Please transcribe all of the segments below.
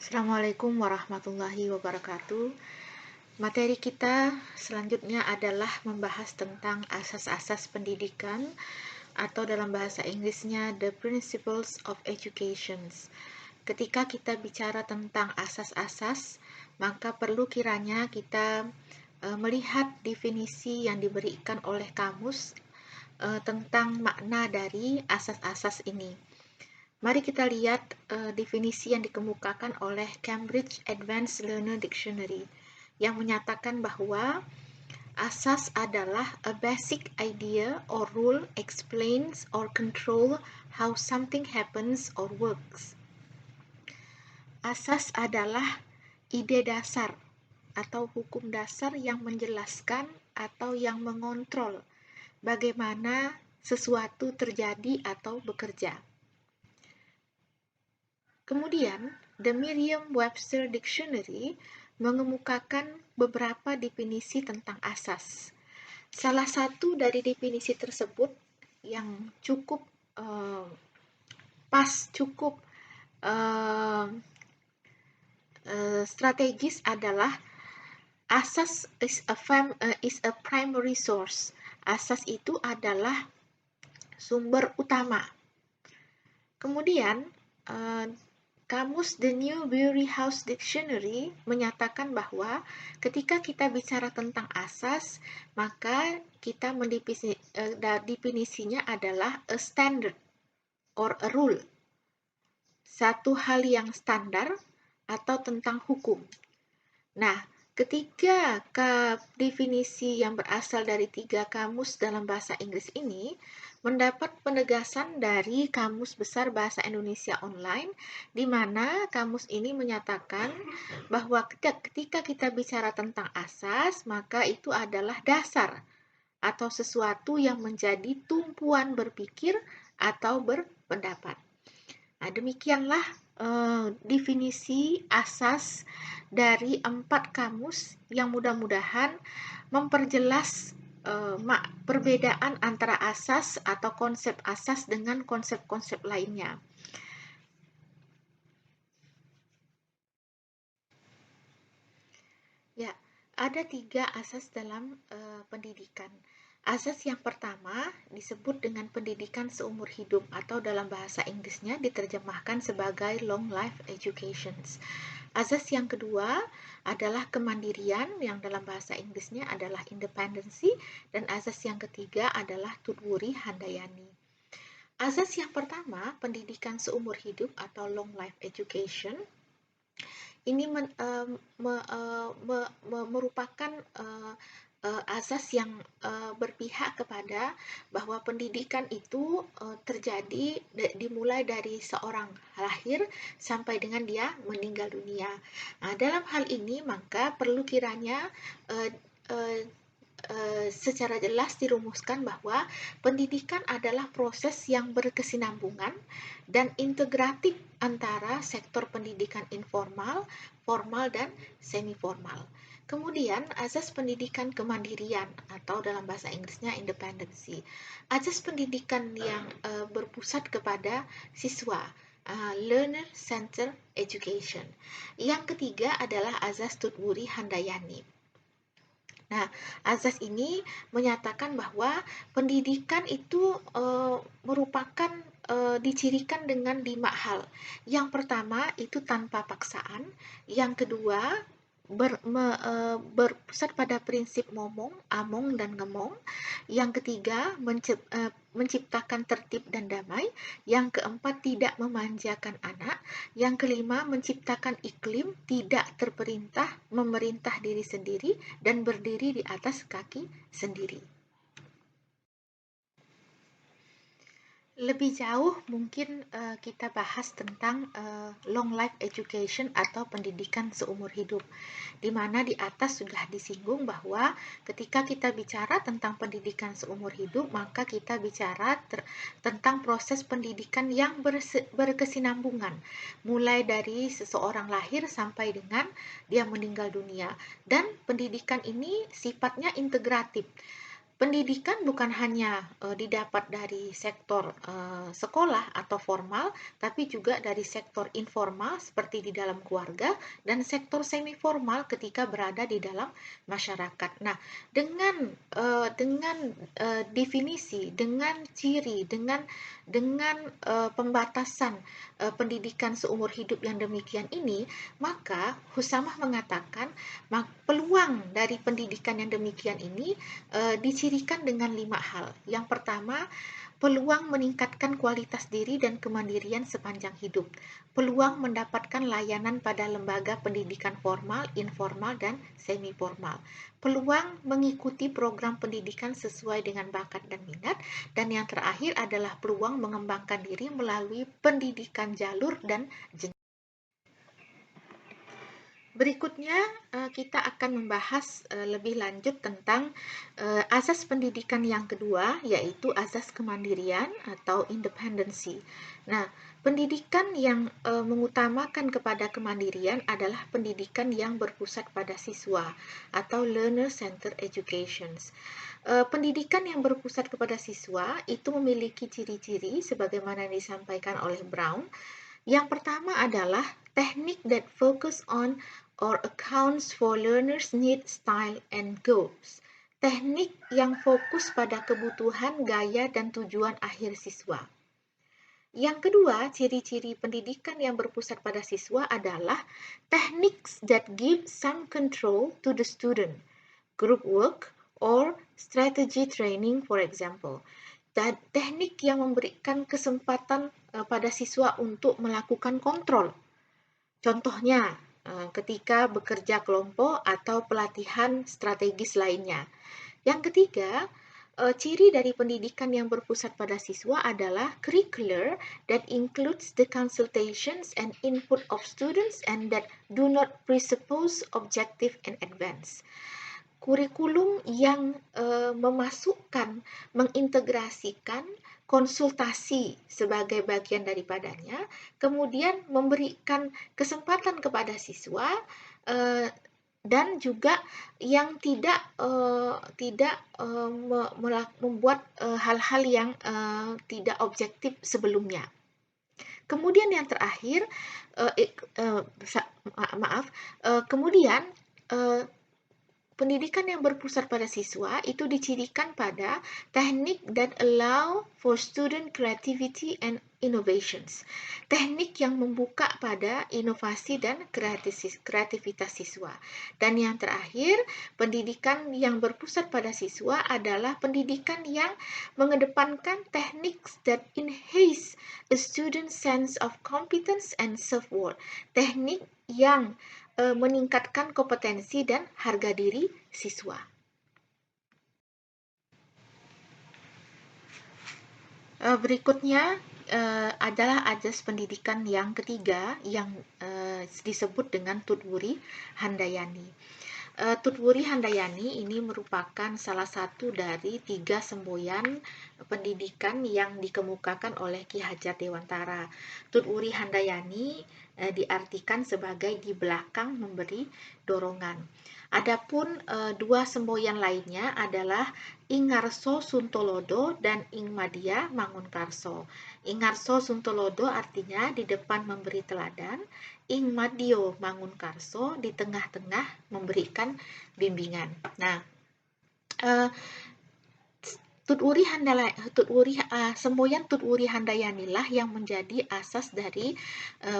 Assalamualaikum warahmatullahi wabarakatuh. Materi kita selanjutnya adalah membahas tentang asas-asas pendidikan atau dalam bahasa Inggrisnya The Principles of Education. Ketika kita bicara tentang asas-asas, maka perlu kiranya kita melihat definisi yang diberikan oleh kamus tentang makna dari asas-asas ini. Mari kita lihat definisi yang dikemukakan oleh Cambridge Advanced Learner Dictionary yang menyatakan bahwa asas adalah a basic idea or rule explains or control how something happens or works. Asas adalah ide dasar atau hukum dasar yang menjelaskan atau yang mengontrol bagaimana sesuatu terjadi atau bekerja. Kemudian, The Merriam-Webster Dictionary mengemukakan beberapa definisi tentang asas. Salah satu dari definisi tersebut yang cukup strategis adalah asas is a primary source. Asas itu adalah sumber utama. Kemudian, kamus The Newberry House Dictionary menyatakan bahwa ketika kita bicara tentang asas, maka kita definisinya adalah a standard or a rule. Satu hal yang standar atau tentang hukum. Nah, ketiga definisi yang berasal dari 3 kamus dalam bahasa Inggris ini mendapat penegasan dari Kamus Besar Bahasa Indonesia Online, di mana kamus ini menyatakan bahwa ketika kita bicara tentang asas, maka itu adalah dasar atau sesuatu yang menjadi tumpuan berpikir atau berpendapat. Nah, demikianlah definisi asas dari 4 kamus yang mudah-mudahan memperjelas perbedaan antara asas atau konsep asas dengan konsep-konsep lainnya. Ya, ada 3 asas dalam pendidikan. Asas yang pertama disebut dengan pendidikan seumur hidup atau dalam bahasa Inggrisnya diterjemahkan sebagai long life education. Asas yang kedua adalah kemandirian yang dalam bahasa Inggrisnya adalah independency, dan asas yang ketiga adalah Tutwuri Handayani. Asas yang pertama, pendidikan seumur hidup atau long life education, ini merupakan asas yang berpihak kepada bahwa pendidikan itu terjadi dimulai dari seorang lahir sampai dengan dia meninggal dunia. Nah, dalam hal ini maka perlu kiranya secara jelas dirumuskan bahwa pendidikan adalah proses yang berkesinambungan dan integratif antara sektor pendidikan informal, formal, dan semi-formal. Kemudian, asas pendidikan kemandirian atau dalam bahasa Inggrisnya independency. Asas pendidikan yang berpusat kepada siswa, learner-centered education. Yang ketiga adalah asas Tutwuri Handayani. Nah, asas ini menyatakan bahwa pendidikan itu merupakan dicirikan dengan 5 hal. Yang pertama itu tanpa paksaan, yang kedua berpusat pada prinsip momong, among, dan ngemong. Yang ketiga menciptakan tertib dan damai. Yang keempat tidak memanjakan anak. Yang kelima menciptakan iklim tidak terperintah, memerintah diri sendiri dan berdiri di atas kaki sendiri. Lebih jauh mungkin kita bahas tentang long life education atau pendidikan seumur hidup, di mana di atas sudah disinggung bahwa ketika kita bicara tentang pendidikan seumur hidup, maka kita bicara tentang proses pendidikan yang berkesinambungan, mulai dari seseorang lahir sampai dengan dia meninggal dunia. Dan pendidikan ini sifatnya integratif. Pendidikan bukan hanya didapat dari sektor sekolah atau formal, tapi juga dari sektor informal seperti di dalam keluarga dan sektor semi formal ketika berada di dalam masyarakat. Nah, dengan definisi, dengan ciri, dengan pembatasan pendidikan seumur hidup yang demikian ini, maka Husamah mengatakan peluang dari pendidikan yang demikian ini dicirikan dengan 5 hal. Yang pertama, peluang meningkatkan kualitas diri dan kemandirian sepanjang hidup. Peluang mendapatkan layanan pada lembaga pendidikan formal, informal, dan semi formal. Peluang mengikuti program pendidikan sesuai dengan bakat dan minat. Dan yang terakhir adalah peluang mengembangkan diri melalui pendidikan jalur dan jenjang. Berikutnya kita akan membahas lebih lanjut tentang azas pendidikan yang kedua, yaitu azas kemandirian atau independency. Nah, pendidikan yang mengutamakan kepada kemandirian adalah pendidikan yang berpusat pada siswa atau learner-centered education. Pendidikan yang berpusat kepada siswa itu memiliki ciri-ciri sebagaimana disampaikan oleh Brown. Yang pertama adalah teknik that focus on or accounts for learners' need, style, and goals. Teknik yang fokus pada kebutuhan, gaya, dan tujuan akhir siswa. Yang kedua, ciri-ciri pendidikan yang berpusat pada siswa adalah techniques that give some control to the student, group work, or strategy training, for example. Dan teknik yang memberikan kesempatan pada siswa untuk melakukan kontrol. Contohnya, ketika bekerja kelompok atau pelatihan strategis lainnya. Yang ketiga, ciri dari pendidikan yang berpusat pada siswa adalah curricular that includes the consultations and input of students and that do not presuppose objective and advance. Kurikulum yang memasukkan, mengintegrasikan konsultasi sebagai bagian daripadanya, kemudian memberikan kesempatan kepada siswa dan juga yang tidak membuat hal-hal yang tidak objektif sebelumnya. Kemudian yang terakhir, kemudian pendidikan yang berpusat pada siswa itu dicirikan pada teknik that allow for student creativity and innovations. Teknik yang membuka pada inovasi dan kreativitas siswa. Dan yang terakhir, pendidikan yang berpusat pada siswa adalah pendidikan yang mengedepankan teknik that enhance a student's sense of competence and self-worth. Teknik yang meningkatkan kompetensi dan harga diri siswa. Berikutnya adalah azas pendidikan yang ketiga yang disebut dengan Tutwuri Handayani. Tutwuri Handayani ini merupakan salah satu dari 3 semboyan pendidikan yang dikemukakan oleh Ki Hajar Dewantara. Tutwuri Handayani diartikan sebagai di belakang memberi dorongan. Adapun 2 semboyan lainnya adalah Ingarso Suntolodo dan Ingmadia Mangunkarso. Ingarso Suntolodo artinya di depan memberi teladan, Ingmadio Mangunkarso di tengah-tengah memberikan bimbingan. Nah, semboyan Tutwuri Handayanilah yang menjadi asas dari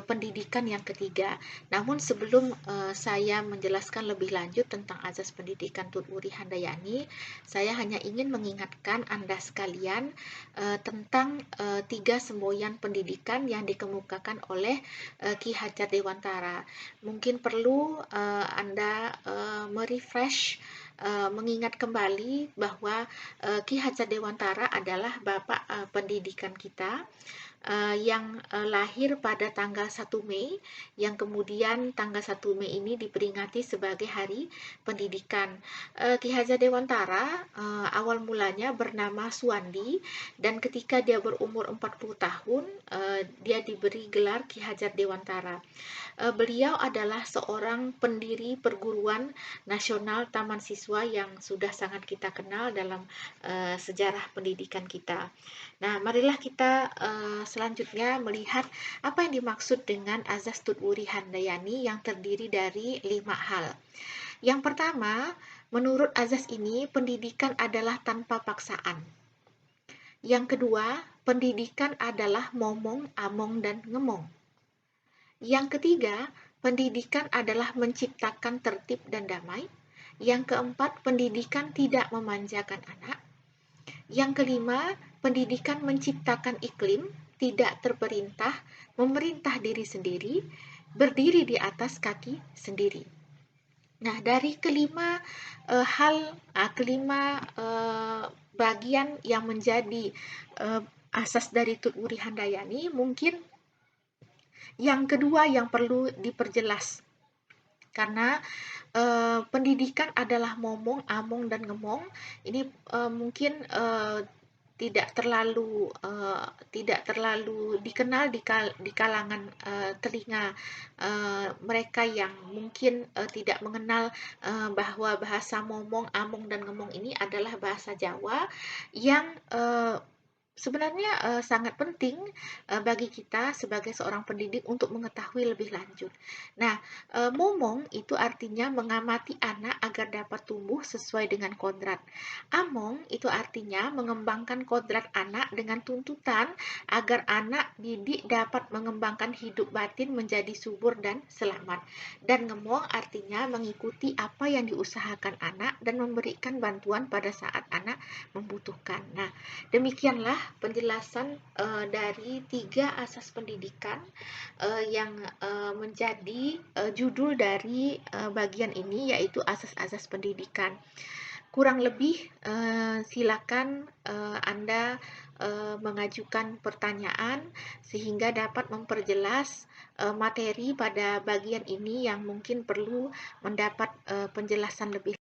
pendidikan yang ketiga. Namun sebelum saya menjelaskan lebih lanjut tentang asas pendidikan Tutwuri Handayani, saya hanya ingin mengingatkan Anda sekalian tentang 3 semboyan pendidikan yang dikemukakan oleh Ki Hajar Dewantara. Mungkin perlu Anda merefresh, mengingat kembali bahwa Ki Hajar Dewantara adalah bapak pendidikan kita. yang lahir pada tanggal 1 Mei, yang kemudian tanggal 1 Mei ini diperingati sebagai Hari Pendidikan. Ki Hajar Dewantara awal mulanya bernama Suwandi, dan ketika dia berumur 40 tahun, dia diberi gelar Ki Hajar Dewantara. Beliau adalah seorang pendiri perguruan nasional taman siswa yang sudah sangat kita kenal dalam sejarah pendidikan kita. Nah, marilah kita selanjutnya melihat apa yang dimaksud dengan azas Tutwuri Handayani yang terdiri dari 5 hal. Yang pertama, menurut azas ini, pendidikan adalah tanpa paksaan. Yang kedua, pendidikan adalah momong, among, dan ngemong. Yang ketiga, pendidikan adalah menciptakan tertib dan damai. Yang keempat, pendidikan tidak memanjakan anak. Yang kelima, pendidikan menciptakan iklim, tidak terperintah, memerintah diri sendiri, berdiri di atas kaki sendiri. Nah, dari kelima bagian yang menjadi asas dari Tutwuri Handayani, mungkin yang kedua yang perlu diperjelas, karena pendidikan adalah momong, among, dan ngemong. Ini mungkin tidak terlalu dikenal di kalangan telinga mereka yang mungkin tidak mengenal bahwa bahasa momong, among, dan ngemong ini adalah bahasa Jawa yang sebenarnya sangat penting bagi kita sebagai seorang pendidik untuk mengetahui lebih lanjut. Nah, momong itu artinya mengamati anak agar dapat tumbuh sesuai dengan kodrat. Among itu artinya mengembangkan kodrat anak dengan tuntutan agar anak didik dapat mengembangkan hidup batin menjadi subur dan selamat. Dan ngemong artinya mengikuti apa yang diusahakan anak dan memberikan bantuan pada saat anak membutuhkan. Nah, demikianlah penjelasan dari 3 asas pendidikan yang menjadi judul dari bagian ini, yaitu asas-asas pendidikan. Kurang lebih silakan Anda mengajukan pertanyaan sehingga dapat memperjelas materi pada bagian ini yang mungkin perlu mendapat penjelasan lebih